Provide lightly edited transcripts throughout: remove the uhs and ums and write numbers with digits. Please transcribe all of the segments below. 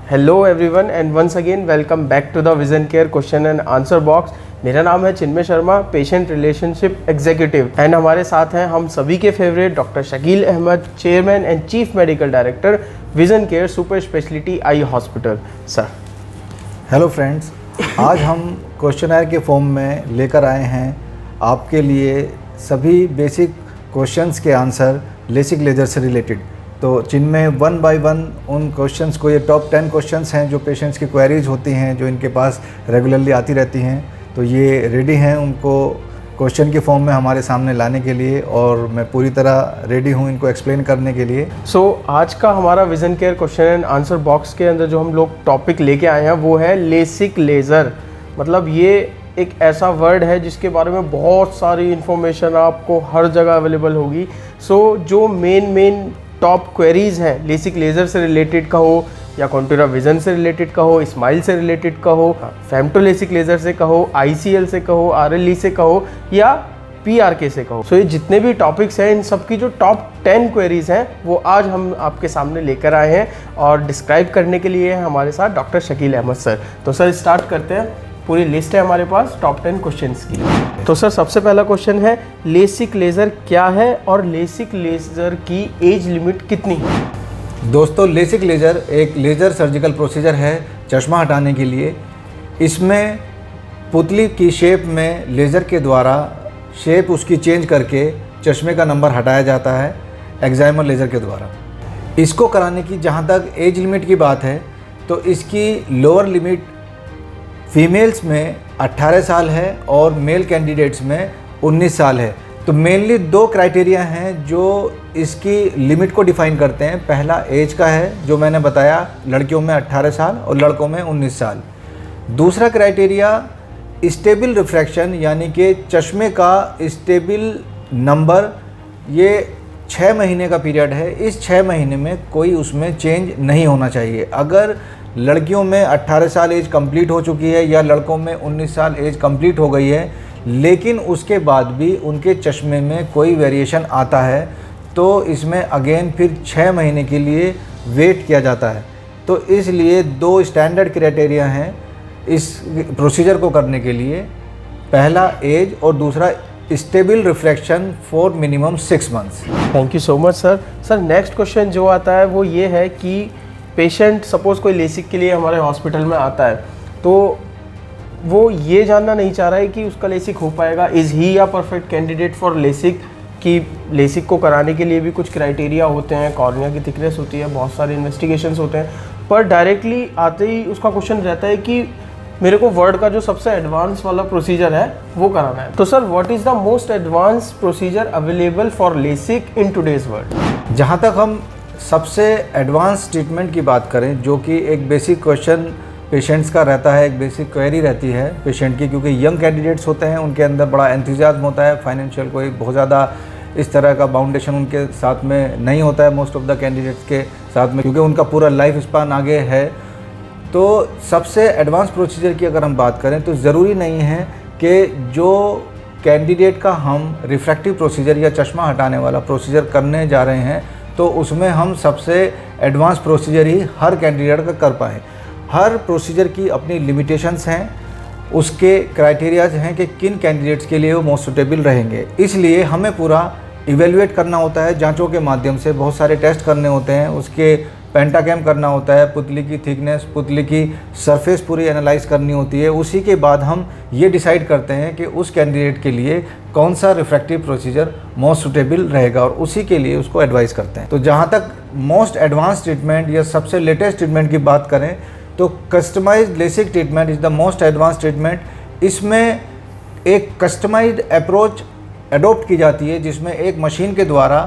Hello everyone and once again welcome back to the vision care question and answer box. मेरा नाम है Chinmay Sharma, patient relationship executive, and हमारे साथ हैं हम सभी के favourite doctor Shakeel Ahmed, chairman and chief medical director vision care super speciality eye hospital. Sir hello friends, आज हम क्वेश्चनर के फॉर्म में लेकर आए हैं आपके लिए सभी बेसिक क्वेश्चंस के आंसर लेसिक लेजर से रिलेटेड। तो जिनमें वन बाय वन उन क्वेश्चंस को, ये टॉप 10 क्वेश्चंस हैं जो पेशेंट्स की क्वेरीज होती हैं, जो इनके पास रेगुलरली आती रहती हैं। तो ये रेडी हैं उनको क्वेश्चन के फॉर्म में हमारे सामने लाने के लिए, और मैं पूरी तरह रेडी हूँ इनको एक्सप्लेन करने के लिए। आज का हमारा vision care question and answer box के अंदर जो हम लोग टॉपिक लेके आए हैं वो है लेसिक लेज़र। मतलब ये एक ऐसा वर्ड है जिसके बारे में बहुत सारी इन्फॉर्मेशन आपको हर जगह अवेलेबल होगी। जो मेन टॉप क्वेरीज हैं लेसिक लेज़र से रिलेटेड का हो, या कॉन्टूरा विजन से रिलेटेड का हो, स्माइल से रिलेटेड का हो, फेम्टोलेसिक लेज़र से कहो, ICL से कहो, RLE से कहो, या PRK से कहो। ये जितने भी टॉपिक्स हैं इन सब की जो टॉप 10 क्वेरीज हैं वो आज हम आपके सामने लेकर आए हैं, और डिस्क्राइब करने के लिए हमारे साथ डॉक्टर शकील अहमद सर। तो सर स्टार्ट करते हैं। पूरी लिस्ट है हमारे पास टॉप 10 क्वेश्चंस की। तो सर सबसे पहला क्वेश्चन है, लेसिक लेज़र क्या है और लेसिक लेज़र की एज लिमिट कितनी है? दोस्तों, लेसिक लेज़र एक लेज़र सर्जिकल प्रोसीजर है चश्मा हटाने के लिए। इसमें पुतली की शेप में लेज़र के द्वारा शेप उसकी चेंज करके चश्मे का नंबर हटाया जाता है एक्जाइमर लेज़र के द्वारा। इसको कराने की जहाँ तक एज लिमिट की बात है तो इसकी लोअर लिमिट फीमेल्स में 18 साल है और मेल कैंडिडेट्स में 19 साल है। तो मेनली दो क्राइटेरिया हैं जो इसकी लिमिट को डिफ़ाइन करते हैं। पहला एज का है, जो मैंने बताया, लड़कियों में 18 साल और लड़कों में 19 साल। दूसरा क्राइटेरिया स्टेबल रिफ्रैक्शन, यानी कि चश्मे का स्टेबल नंबर। ये 6 महीने का पीरियड है। इस 6 महीने में कोई उसमें चेंज नहीं होना चाहिए। अगर लड़कियों में 18 साल एज कंप्लीट हो चुकी है या लड़कों में 19 साल एज कंप्लीट हो गई है, लेकिन उसके बाद भी उनके चश्मे में कोई वेरिएशन आता है, तो इसमें अगेन फिर 6 महीने के लिए वेट किया जाता है। तो इसलिए दो स्टैंडर्ड क्राइटेरिया हैं इस प्रोसीजर को करने के लिए। पहला एज और दूसरा stable refraction for minimum 6 months. Thank you so much sir. Sir next question जो आता है वो ये है कि पेशेंट सपोज़ कोई लेसिक के लिए हमारे हॉस्पिटल में आता है, तो वो ये जानना नहीं चाह रहा है कि उसका लेसिक हो पाएगा। Is he a perfect candidate for LASIK? कि लेसिक को कराने के लिए भी कुछ क्राइटेरिया होते हैं, कॉर्निया की थिकनेस होती है, बहुत सारे इन्वेस्टिगेशंस होते हैं, पर डायरेक्टली आते ही उसका क्वेश्चन रहता है कि मेरे को वर्ल्ड का जो सबसे एडवांस वाला प्रोसीजर है वो कराना है। तो sir what is the most advance procedure available for LASIK in today's world? जहाँ तक हम सबसे एडवांस ट्रीटमेंट की बात करें, जो कि एक बेसिक क्वेश्चन पेशेंट्स का रहता है, एक बेसिक क्वेरी रहती है पेशेंट की, क्योंकि यंग कैंडिडेट्स होते हैं, उनके अंदर बड़ा एंथुसियाज्म होता है, फाइनेंशियल कोई बहुत ज़्यादा इस तरह का बाउंडेशन उनके साथ में नहीं होता है मोस्ट ऑफ द कैंडिडेट्स के साथ में, क्योंकि उनका पूरा लाइफ स्पान आगे है। तो सबसे एडवांस प्रोसीजर की अगर हम बात करें तो ज़रूरी नहीं है कि जो कैंडिडेट का हम रिफ्रैक्टिव प्रोसीजर या चश्मा हटाने वाला प्रोसीजर करने जा रहे हैं तो उसमें हम सबसे एडवांस प्रोसीजर ही हर कैंडिडेट का कर पाएँ। हर प्रोसीजर की अपनी लिमिटेशंस हैं, उसके क्राइटेरियाज हैं कि किन कैंडिडेट्स के लिए वो मोस्ट सूटेबल रहेंगे। इसलिए हमें पूरा इवेल्युएट करना होता है, जांचों के माध्यम से बहुत सारे टेस्ट करने होते हैं, उसके पेंटाकैम करना होता है, पुतली की थिकनेस, पुतली की सरफेस पूरी एनालाइज करनी होती है। उसी के बाद हम ये डिसाइड करते हैं कि उस कैंडिडेट के लिए कौन सा रिफ्रैक्टिव प्रोसीजर मोस्ट सूटेबल रहेगा, और उसी के लिए उसको एडवाइस करते हैं। तो जहाँ तक मोस्ट एडवांस ट्रीटमेंट या सबसे लेटेस्ट ट्रीटमेंट की बात करें तो customised LASIK treatment is the most advance treatment. इसमें एक कस्टमाइज्ड अप्रोच अडोप्ट की जाती है, जिसमें एक मशीन के द्वारा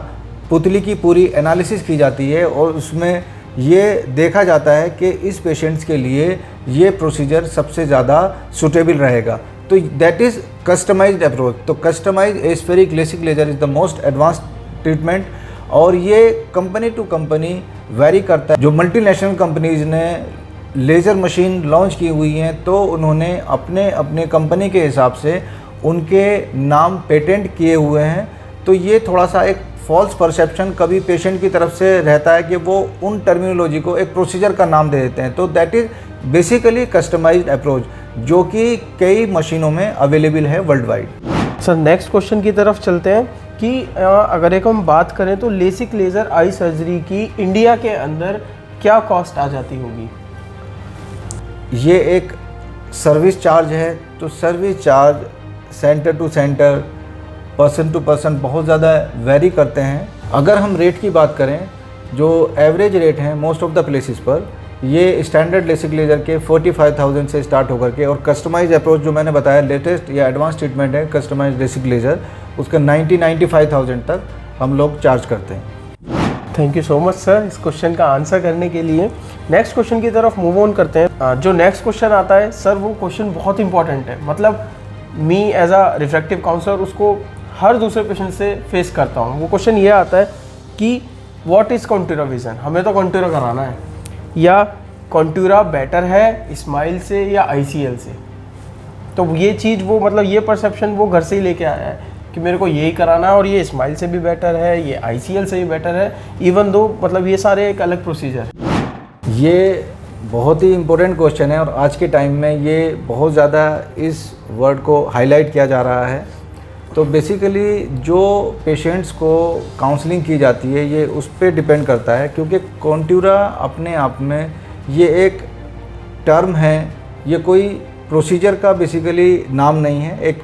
पुतली की पूरी एनालिसिस की जाती है और उसमें ये देखा जाता है कि इस पेशेंट्स के लिए ये प्रोसीजर सबसे ज़्यादा सूटेबल रहेगा। तो दैट इज़ कस्टमाइज्ड अप्रोच। तो customised aspheric LASIK laser is the most advance treatment, और ये कंपनी टू कंपनी वेरी करता है। जो मल्टीनेशनल कंपनीज़ ने लेज़र मशीन लॉन्च की हुई हैं तो उन्होंने अपने अपने कंपनी के हिसाब से उनके नाम पेटेंट किए हुए हैं। तो ये थोड़ा सा एक फॉल्स परसेप्शन कभी पेशेंट की तरफ से रहता है कि वो उन टर्मिनोलॉजी को एक प्रोसीजर का नाम दे देते हैं। तो that is basically customised approach जो कि कई मशीनों में अवेलेबल है world wide. Sir next question की तरफ चलते हैं कि अगर एक हम बात करें तो लेसिक लेज़र आई सर्जरी की इंडिया के अंदर क्या कॉस्ट आ जाती होगी? ये एक सर्विस चार्ज है, तो service charge centre to centre, person to person बहुत ज़्यादा वेरी करते हैं। अगर हम रेट की बात करें, जो एवरेज रेट हैं मोस्ट ऑफ द प्लेसेस पर, ये स्टैंडर्ड लेसिक लेज़र के 45,000 से स्टार्ट होकर के, और कस्टमाइज अप्रोच जो मैंने बताया लेटेस्ट या एडवांस ट्रीटमेंट है कस्टमाइज लेसिक लेज़र, उसका 90-95,000 तक हम लोग चार्ज करते हैं। Thank you so much sir इस क्वेश्चन का आंसर करने के लिए। नेक्स्ट क्वेश्चन की तरफ मूव ऑन करते हैं। जो नेक्स्ट क्वेश्चन आता है सर, वो क्वेश्चन बहुत इंपॉर्टेंट है। मतलब me as a refractive counsellor उसको हर दूसरे पेशेंट से फेस करता हूँ। वो क्वेश्चन ये आता है कि व्हाट इज़ कॉन्टूरा विज़न, हमें तो कॉन्टूरा कराना है, या कॉन्टूरा बेटर है स्माइल से या ICL से। तो ये चीज़ वो मतलब ये परसेप्शन वो घर से ही लेके आया है कि मेरे को यही कराना है और ये स्माइल से भी बेटर है, ये ICL से भी बेटर है, इवन दो मतलब ये सारे एक अलग प्रोसीजर। ये बहुत ही इम्पोर्टेंट क्वेश्चन है और आज के टाइम में ये बहुत ज़्यादा इस वर्ड को हाईलाइट किया जा रहा है। तो बेसिकली जो पेशेंट्स को काउंसलिंग की जाती है ये उस पर डिपेंड करता है, क्योंकि कॉन्टूरा अपने आप में ये एक टर्म है, ये कोई प्रोसीजर का बेसिकली नाम नहीं है। एक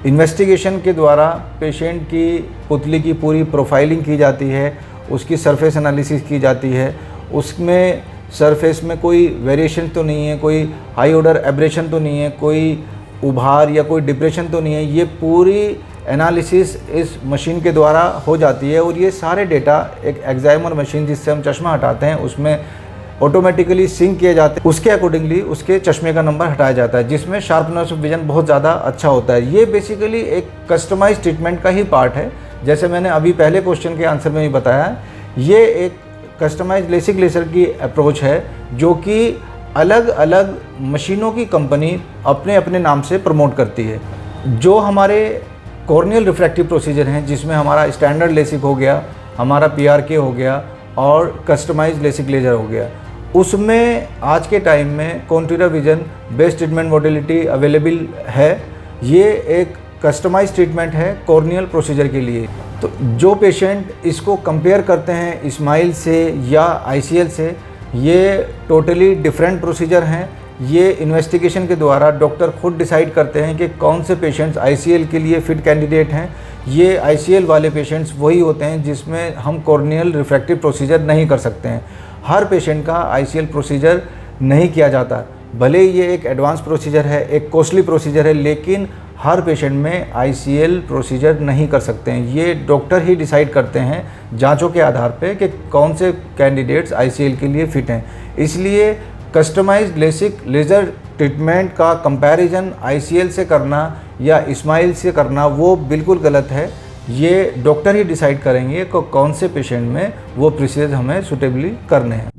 इन्वेस्टिगेशन के द्वारा पेशेंट की पुतली की पूरी प्रोफाइलिंग की जाती है, उसकी सरफेस एनालिसिस की जाती है, उसमें सरफेस में कोई वेरिएशन तो नहीं है, कोई हाई ऑर्डर एब्रेशन तो नहीं है, कोई उभार या कोई डिप्रेशन तो नहीं है। ये पूरी एनालिसिस इस मशीन के द्वारा हो जाती है और ये सारे डेटा एक एग्जामिनर मशीन जिससे हम चश्मा हटाते हैं उसमें ऑटोमेटिकली सिंक किए जाते हैं। उसके अकॉर्डिंगली उसके चश्मे का नंबर हटाया जाता है, जिसमें शार्पनेस ऑफ विजन बहुत ज़्यादा अच्छा होता है। ये बेसिकली एक कस्टमाइज ट्रीटमेंट का ही पार्ट है। जैसे मैंने अभी पहले क्वेश्चन के आंसर में ही बताया, ये एक कस्टमाइज लेसिक लेज़र की अप्रोच है जो कि अलग अलग मशीनों की कंपनी अपने अपने नाम से प्रमोट करती है। जो हमारे कॉर्नियल रिफ्रैक्टिव प्रोसीजर हैं, जिसमें हमारा स्टैंडर्ड लेसिक हो गया, हमारा PRK हो गया और कस्टमाइज लेसिक लेज़र हो गया, उसमें आज के टाइम में Contoura vision best treatment modality available है। ये एक कस्टमाइज ट्रीटमेंट है कॉर्नियल प्रोसीजर के लिए। तो जो पेशेंट इसको कंपेयर करते हैं स्माइल से या ICL से, ये टोटली डिफरेंट प्रोसीजर हैं। ये इन्वेस्टिगेशन के द्वारा डॉक्टर खुद डिसाइड करते हैं कि कौन से पेशेंट्स ICL के लिए फ़िट कैंडिडेट हैं। ये ICL वाले पेशेंट्स वही होते हैं जिसमें हम कॉर्नियल रिफ्रैक्टिव प्रोसीजर नहीं कर सकते हैं। हर पेशेंट का ICL प्रोसीजर नहीं किया जाता, भले ये एक एडवांस प्रोसीजर है, एक कॉस्टली प्रोसीजर है, लेकिन हर पेशेंट में ICL प्रोसीजर नहीं कर सकते हैं। ये डॉक्टर ही डिसाइड करते हैं जांचों के आधार पे कि कौन से कैंडिडेट्स ICL के लिए फ़िट हैं। इसलिए कस्टमाइज्ड लेसिक लेज़र ट्रीटमेंट का कंपैरिजन ICL से करना या स्माइल से करना वो बिल्कुल गलत है। ये डॉक्टर ही डिसाइड करेंगे कि कौन से पेशेंट में वो प्रोसीजर हमें सूटेबली करने हैं।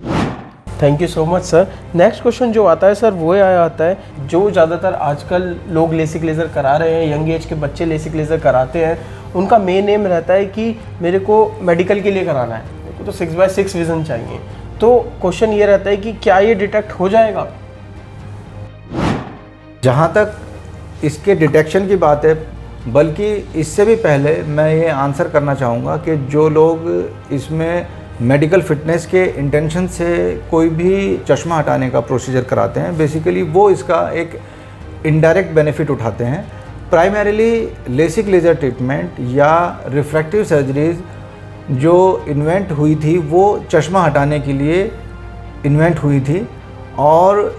Thank you so much sir. Next question जो आता है सर वो आया आता है, जो ज़्यादातर आजकल लोग लेसिक लेज़र करा रहे हैं, यंग एज के बच्चे लेसिक लेज़र कराते हैं, उनका मेन एम रहता है कि मेरे को मेडिकल के लिए कराना है, मेरे को तो 6/6 विज़न चाहिए। तो क्वेश्चन ये रहता है कि क्या ये डिटेक्ट हो जाएगा? जहाँ तक इसके डिटेक्शन की बात है, बल्कि इससे भी पहले मैं ये आंसर करना चाहूँगा कि जो लोग इसमें मेडिकल फिटनेस के इंटेंशन से कोई भी चश्मा हटाने का प्रोसीजर कराते हैं, बेसिकली वो इसका एक इनडायरेक्ट बेनिफिट उठाते हैं। प्राइमरीली लेसिक लेज़र ट्रीटमेंट या रिफ्रैक्टिव सर्जरीज जो इन्वेंट हुई थी वो चश्मा हटाने के लिए इन्वेंट हुई थी, और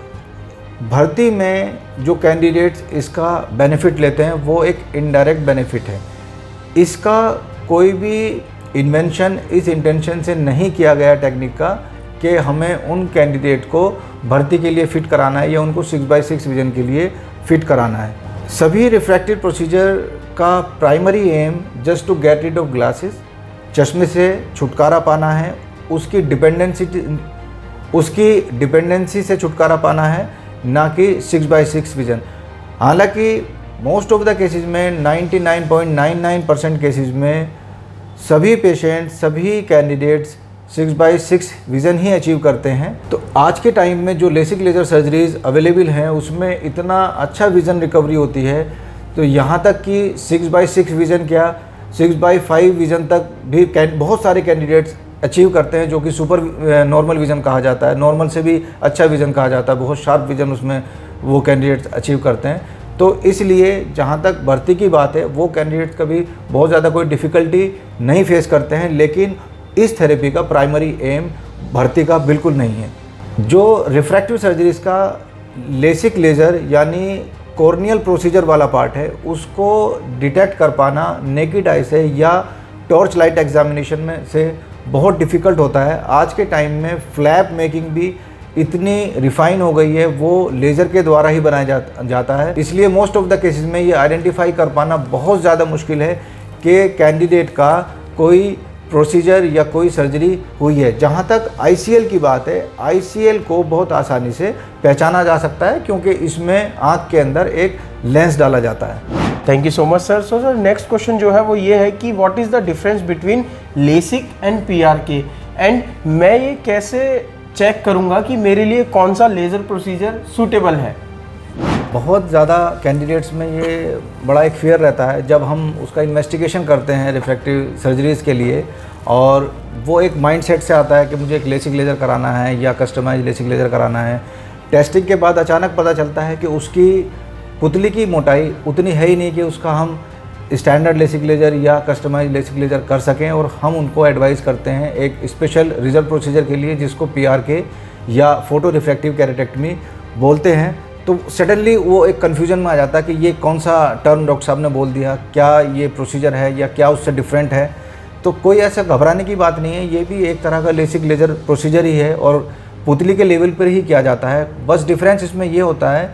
भर्ती में जो कैंडिडेट्स इसका बेनिफिट लेते हैं वो एक इनडायरेक्ट बेनिफिट है। इसका कोई भी इन्वेंशन इस इंटेंशन से नहीं किया गया टेक्निक का कि हमें उन कैंडिडेट को भर्ती के लिए फ़िट कराना है या उनको 6/6 विज़न के लिए फ़िट कराना है। सभी रिफ्रैक्टिव प्रोसीजर का primary aim just to get rid of glasses, चश्मे से छुटकारा पाना है, उसकी डिपेंडेंसी से छुटकारा पाना है, ना कि 6/6 विज़न। हालांकि मोस्ट ऑफ द केसेस में 99.99% केसेस में सभी पेशेंट, सभी कैंडिडेट्स 6/6 विज़न ही अचीव करते हैं। तो आज के टाइम में जो लेसिक लेज़र सर्जरीज़ अवेलेबल हैं उसमें इतना अच्छा विज़न रिकवरी होती है, तो यहाँ तक कि 6/6 विज़न क्या 6/5 विज़न तक भी बहुत सारे कैंडिडेट्स अचीव करते हैं, जो कि सुपर नॉर्मल विज़न कहा जाता है। नॉर्मल से भी अच्छा विज़न कहा जाता है, बहुत शार्प विज़न उसमें वो कैंडिडेट्स अचीव करते हैं। तो इसलिए जहाँ तक भर्ती की बात है, वो कैंडिडेट्स कभी बहुत ज़्यादा कोई डिफ़िकल्टी नहीं फेस करते हैं, लेकिन इस थेरेपी का प्राइमरी एम भर्ती का बिल्कुल नहीं है। जो रिफ्रैक्टिव सर्जरीज़ का लेसिक लेज़र यानी कॉर्नियल प्रोसीजर वाला पार्ट है, उसको डिटेक्ट कर पाना नेकेड आई से या टॉर्च लाइट एग्जामिनेशन में से बहुत डिफ़िकल्ट होता है। आज के टाइम में फ्लैप मेकिंग भी इतनी रिफ़ाइन हो गई है, वो लेज़र के द्वारा ही बनाया जाता है। इसलिए मोस्ट ऑफ द केसेस में ये आइडेंटिफाई कर पाना बहुत ज़्यादा मुश्किल है कि कैंडिडेट का कोई प्रोसीजर या कोई सर्जरी हुई है। जहाँ तक ICL की बात है, ICL को बहुत आसानी से पहचाना जा सकता है, क्योंकि इसमें आँख के अंदर एक लेंस डाला जाता है। Thank you so much sir. So sir next question जो है वो ये है कि what is the difference between LASIK and PRK, and मैं ये कैसे चेक करूँगा कि मेरे लिए कौन सा लेज़र प्रोसीजर सूटेबल है। बहुत ज़्यादा कैंडिडेट्स में ये बड़ा एक फियर रहता है जब हम उसका इन्वेस्टिगेशन करते हैं रिफ्रैक्टिव सर्जरीज़ के लिए, और वो एक माइंडसेट से आता है कि मुझे एक लेसिक लेज़र कराना है या कस्टमाइज लेसिक लेज़र कराना है। टेस्टिंग के बाद अचानक पता चलता है कि उसकी पुतली की मोटाई उतनी है ही नहीं कि उसका हम स्टैंडर्ड लेसिक लेज़र या कस्टमाइज लेसिक लेज़र कर सकें, और हम उनको एडवाइस करते हैं एक स्पेशल रिजर्व प्रोसीजर के लिए, जिसको PRK या फोटो रिफ्रैक्टिव कैरेटेक्टमी बोलते हैं। तो सडनली वो एक कन्फ्यूजन में आ जाता है कि ये कौन सा टर्म डॉक्टर साहब ने बोल दिया, क्या ये प्रोसीजर है या क्या उससे डिफरेंट है। तो कोई ऐसा घबराने की बात नहीं है, ये भी एक तरह का लेसिक लेज़र प्रोसीजर ही है और पुतली के लेवल पर ही किया जाता है। बस डिफरेंस इसमें ये होता है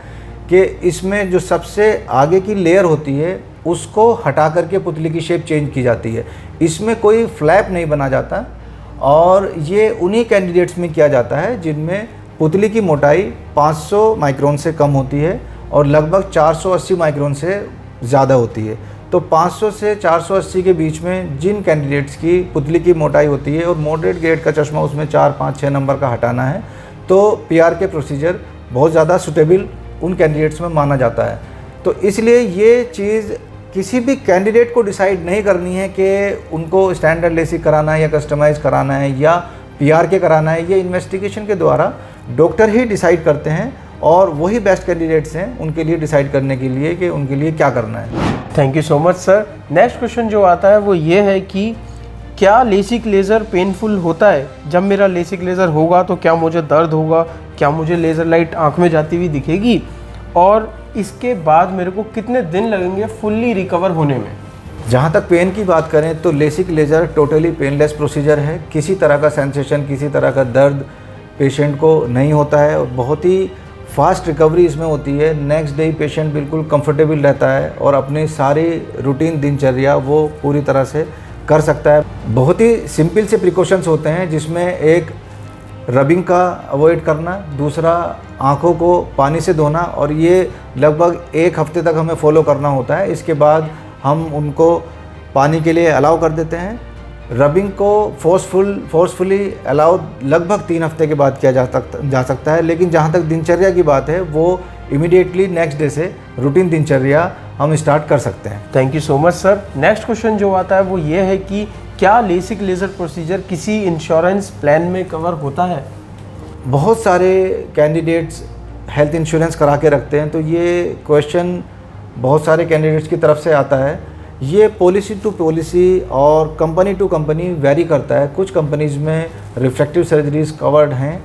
कि इसमें जो सबसे आगे की लेयर होती है उसको हटा करके पुतली की शेप चेंज की जाती है। इसमें कोई फ्लैप नहीं बना जाता, और ये उन्हीं कैंडिडेट्स में किया जाता है जिनमें पुतली की मोटाई 500 माइक्रोन से कम होती है और लगभग 480 माइक्रोन से ज़्यादा होती है। तो 500 से 480 के बीच में जिन कैंडिडेट्स की पुतली की मोटाई होती है और मॉडरेट ग्रेड का चश्मा उसमें 4, 5, 6 नंबर का हटाना है, तो PRK प्रोसीजर बहुत ज़्यादा सुटेबल उन कैंडिडेट्स में माना जाता है। तो इसलिए ये चीज़ किसी भी कैंडिडेट को डिसाइड नहीं करनी है कि उनको स्टैंडर्ड लेसिक कराना है या कस्टमाइज कराना है या PRK कराना है। ये इन्वेस्टिगेशन के द्वारा डॉक्टर ही डिसाइड करते हैं, और वही बेस्ट कैंडिडेट्स हैं उनके लिए डिसाइड करने के लिए कि उनके लिए क्या करना है। Thank you so much sir. Next question जो आता है वो ये है कि क्या लेसिक लेज़र पेनफुल होता है? जब मेरा लेसिक लेज़र होगा तो क्या मुझे दर्द होगा? क्या मुझे लेज़र लाइट आँख में जाती हुई दिखेगी? और इसके बाद मेरे को कितने दिन लगेंगे फुल्ली रिकवर होने में? जहाँ तक पेन की बात करें तो LASIK laser totally painless procedure है। किसी तरह का सेंसेशन, किसी तरह का दर्द पेशेंट को नहीं होता है, और बहुत ही फास्ट रिकवरी इसमें होती है। नेक्स्ट डे पेशेंट बिल्कुल कंफर्टेबल रहता है और अपनी सारी रूटीन दिनचर्या वो पूरी तरह से कर सकता है। बहुत ही सिंपल से प्रिकॉशंस होते हैं, जिसमें एक रबिंग का अवॉइड करना, दूसरा आँखों को पानी से धोना, और ये लगभग 1 हफ्ते तक हमें फॉलो करना होता है। इसके बाद हम उनको पानी के लिए अलाउ कर देते हैं। रबिंग को फोर्सफुली अलाउ लगभग 3 हफ्ते के बाद किया जा सकता है। लेकिन जहाँ तक दिनचर्या की बात है, वो इमीडिएटली नेक्स्ट डे से रूटीन दिनचर्या हम स्टार्ट कर सकते हैं। Thank you so much sir. Next question जो आता है वो ये है कि क्या लेसिक लेज़र प्रोसीजर किसी इंश्योरेंस प्लान में कवर होता है? बहुत सारे कैंडिडेट्स हेल्थ इंश्योरेंस करा के रखते हैं, तो ये क्वेश्चन बहुत सारे कैंडिडेट्स की तरफ से आता है। ये पॉलिसी टू पॉलिसी और कंपनी टू कंपनी वेरी करता है। कुछ कंपनीज़ में रिफ्रैक्टिव सर्जरीज़ कवर्ड हैं,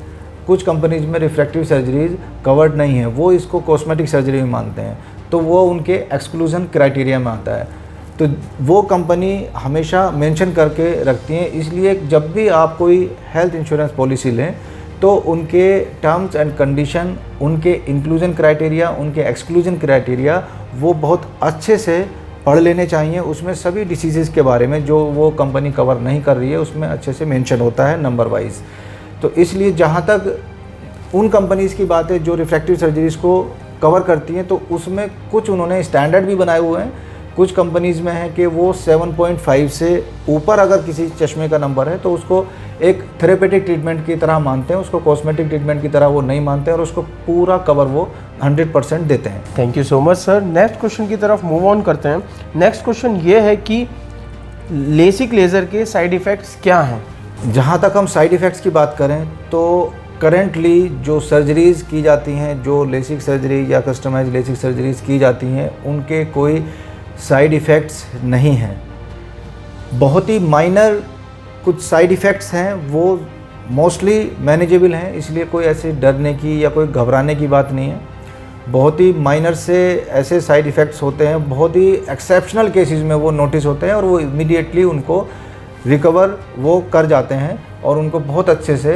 कुछ कंपनीज़ में रिफ्रैक्टिव सर्जरीज़ कवर्ड नहीं है, वो इसको कॉस्मेटिक सर्जरी में मानते हैं, तो वो उनके एक्सक्लूजन क्राइटेरिया में आता है। तो वो कंपनी हमेशा मेंशन करके रखती हैं। इसलिए जब भी आप कोई हेल्थ इंश्योरेंस पॉलिसी लें तो उनके टर्म्स एंड कंडीशन, उनके इंक्लूजन क्राइटेरिया, उनके एक्सक्लूजन क्राइटेरिया वो बहुत अच्छे से पढ़ लेने चाहिए। उसमें सभी डिसीज़ के बारे में जो वो कंपनी कवर नहीं कर रही है उसमें अच्छे से मेंशन होता है नंबर वाइज। तो इसलिए जहाँ तक उन कंपनीज़ की बात है जो रिफ्रैक्टिव सर्जरीज़ को कवर करती हैं, तो उसमें कुछ उन्होंने स्टैंडर्ड भी बनाए हुए हैं कुछ कंपनीज़ में है कि वो 7.5 से ऊपर अगर किसी चश्मे का नंबर है तो उसको एक थेरेपेटिक ट्रीटमेंट की तरह मानते हैं, उसको कॉस्मेटिक ट्रीटमेंट की तरह वो नहीं मानते हैं और उसको पूरा कवर वो 100% देते हैं। Thank you so much sir. Next question की तरफ मूव ऑन करते हैं। नेक्स्ट क्वेश्चन ये है कि लेसिक लेज़र के साइड इफ़ेक्ट्स क्या हैं? जहाँ तक हम साइड इफ़ेक्ट्स की बात करें तो करेंटली जो सर्जरीज़ की जाती हैं, जो लेसिक सर्जरी या कस्टमाइज लेसिक सर्जरीज़ की जाती हैं, उनके कोई साइड इफ़ेक्ट्स नहीं हैं। बहुत ही माइनर कुछ साइड इफ़ेक्ट्स हैं, वो मोस्टली मैनेजेबल हैं, इसलिए कोई ऐसे डरने की या कोई घबराने की बात नहीं है। बहुत ही माइनर से ऐसे साइड इफ़ेक्ट्स होते हैं, बहुत ही एक्सेप्शनल केसेस में वो नोटिस होते हैं और वो इमीडिएटली उनको रिकवर वो कर जाते हैं और उनको बहुत अच्छे से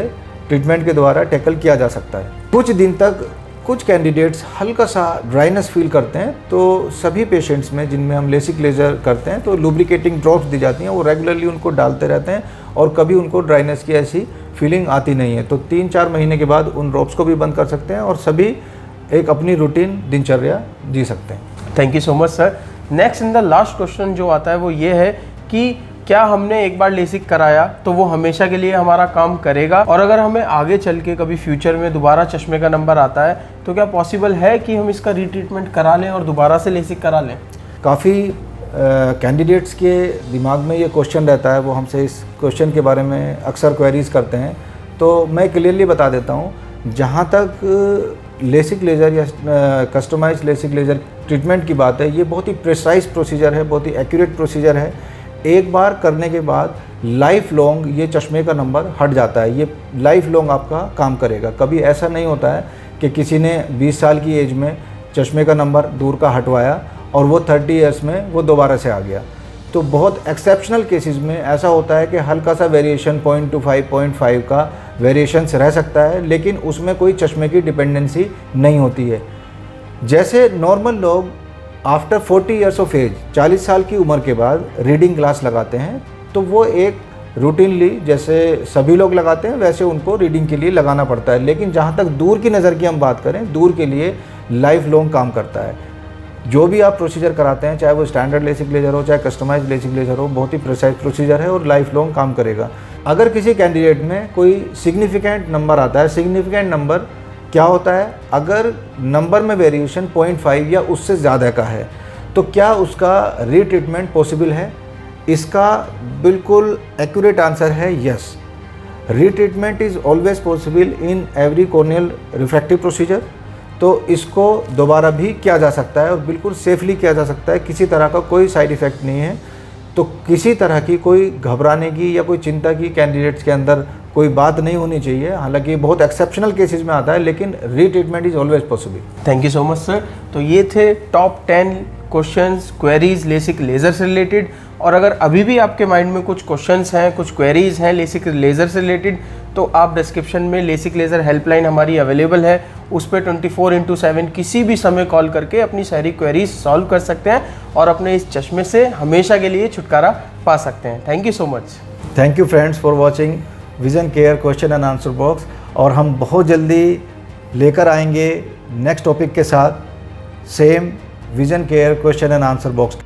ट्रीटमेंट के द्वारा टैकल किया जा सकता है। कुछ दिन तक कुछ कैंडिडेट्स हल्का सा ड्राइनेस फील करते हैं, तो सभी पेशेंट्स में जिनमें हम लेसिक लेज़र करते हैं तो लुब्रिकेटिंग ड्रॉप्स दी जाती हैं, वो रेगुलरली उनको डालते रहते हैं और कभी उनको ड्राइनेस की ऐसी फीलिंग आती नहीं है। तो 3-4 महीने के बाद उन ड्रॉप्स को भी बंद कर सकते हैं और सभी एक अपनी रूटीन दिनचर्या जी सकते हैं। Thank you so much sir. Next in the last question जो आता है वो ये है कि क्या हमने एक बार लेसिक कराया तो वो हमेशा के लिए हमारा काम करेगा, और अगर हमें आगे चल के कभी फ्यूचर में दोबारा चश्मे का नंबर आता है तो क्या पॉसिबल है कि हम इसका रीट्रीटमेंट करा लें और दोबारा से लेसिक करा लें? काफ़ी कैंडिडेट्स के दिमाग में ये क्वेश्चन रहता है, वो हमसे इस क्वेश्चन के बारे में अक्सर क्वेरीज करते हैं। तो मैं क्लियरली बता देता हूँ, जहाँ तक लेसिक लेज़र या कस्टमाइज लेसिक लेज़र ट्रीटमेंट की बात है, ये बहुत ही प्रिसाइज प्रोसीजर है, बहुत ही एक्यूरेट प्रोसीजर है। एक बार करने के बाद लाइफ लॉन्ग ये चश्मे का नंबर हट जाता है, ये लाइफ लॉन्ग आपका काम करेगा। कभी ऐसा नहीं होता है कि किसी ने 20 साल की एज में चश्मे का नंबर दूर का हटवाया और वो 30 ईयर्स में वो दोबारा से आ गया। तो बहुत एक्सेप्शनल केसेस में ऐसा होता है कि हल्का सा वेरिएशन 0.25 0.5 का वेरिएशंस रह सकता है, लेकिन उसमें कोई चश्मे की डिपेंडेंसी नहीं होती है। जैसे नॉर्मल लोग आफ्टर 40 ईयर्स ऑफ एज, 40 साल की उम्र के बाद रीडिंग ग्लास लगाते हैं, तो वो एक रूटीनली जैसे सभी लोग लगाते हैं वैसे उनको रीडिंग के लिए लगाना पड़ता है। लेकिन जहाँ तक दूर की नज़र की हम बात करें, दूर के लिए लाइफ लॉन्ग काम करता है। जो भी आप प्रोसीजर कराते हैं, चाहे वो स्टैंडर्ड लेसिक लेज़र हो चाहे कस्टमाइज लेसिक लेज़र हो, बहुत ही प्रिसाइज प्रोसीजर है और लाइफ लॉन्ग काम करेगा। अगर किसी कैंडिडेट में कोई सिग्निफिकेंट नंबर आता है, सिग्निफिकेंट नंबर क्या होता है, अगर नंबर में वेरिएशन 0.5 या उससे ज़्यादा का है तो क्या उसका रीट्रीटमेंट पॉसिबल है? इसका बिल्कुल एक्यूरेट आंसर है yes. Retreatment is always possible in every corneal refractive procedure. तो इसको दोबारा भी किया जा सकता है और बिल्कुल सेफली किया जा सकता है, किसी तरह का कोई साइड इफ़ेक्ट नहीं है। तो किसी तरह की कोई घबराने की या कोई चिंता की कैंडिडेट्स के अंदर कोई बात नहीं होनी चाहिए। हालांकि बहुत एक्सेप्शनल केसेस में आता है, लेकिन retreatment is always possible. Thank you so much sir. तो ये थे top 10 questions queries LASIK laser से रिलेटेड। और अगर अभी भी आपके माइंड में कुछ क्वेश्चंस हैं, कुछ क्वेरीज हैं लेसिक लेज़र से रिलेटेड, तो आप डिस्क्रिप्शन में लेसिक लेज़र हेल्पलाइन हमारी अवेलेबल है, उस पर 24/7 किसी भी समय कॉल करके अपनी सारी क्वेरीज सॉल्व कर सकते हैं और अपने इस चश्मे से हमेशा के लिए छुटकारा पा सकते हैं। Thank you so much. Thank you friends for watching vision care question and answer box, और हम बहुत जल्दी लेकर आएंगे नेक्स्ट टॉपिक के साथ same vision care question and answer box.